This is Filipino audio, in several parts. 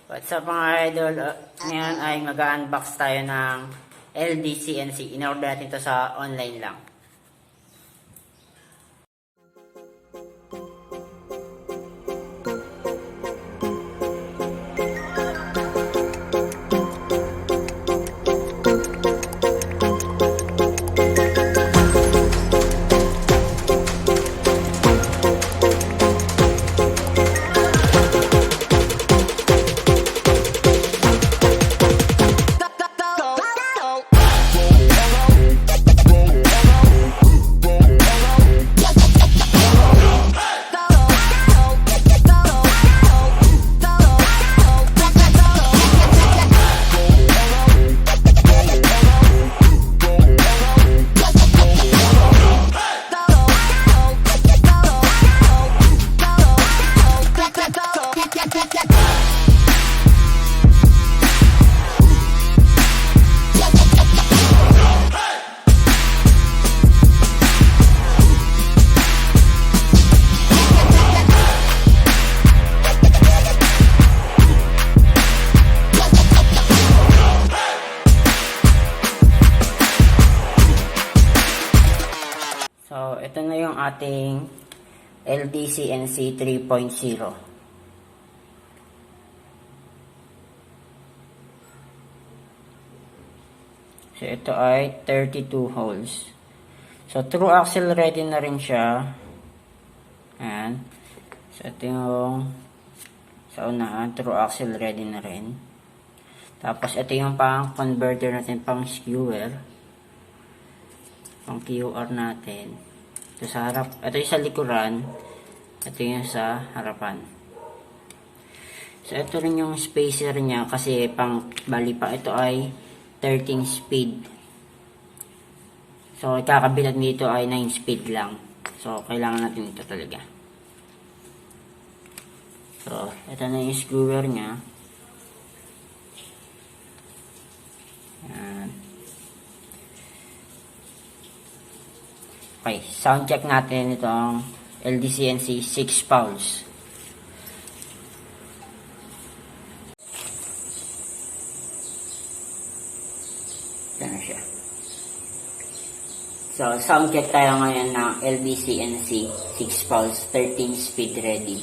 What's up mga idol? Ngayon ay mag-unbox tayo ng LD CNC. In-order natin ito sa online lang. So, ito na yung ating LD-CNC 3.0. So, ito ay 32 holes. So, through axle ready na rin siya. Ayan. So, ito yung sa unahan, through axle ready na rin. Tapos, ito yung pang converter natin, pang skewer. Pang QR natin. Ito sa harap. Ito yung sa likuran. Ito yung sa harapan. So, ito rin yung spacer niya kasi pang bali pa ito ay 13 speed. So, ikakabilat nito ay 9 speed lang. So, kailangan natin ito talaga. So, ito na yung skewer niya. Ayan. Okay, sound check natin itong LD-CNC 6 pounds. Ito na siya. So, sound check tayo ngayon ng LD-CNC 6 pounds 13 speed ready.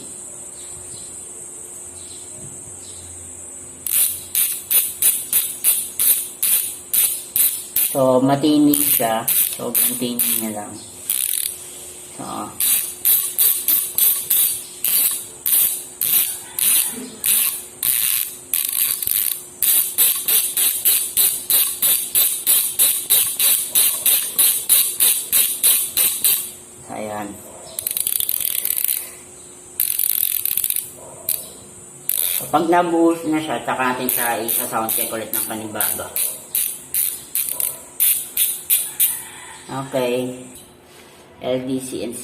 So, matinig siya. So, gantinig niya lang. So, ayan. So, pag nabuhos na siya, saka natin siya isa-sound check ulit ng panibago. Okay. LD-CNC.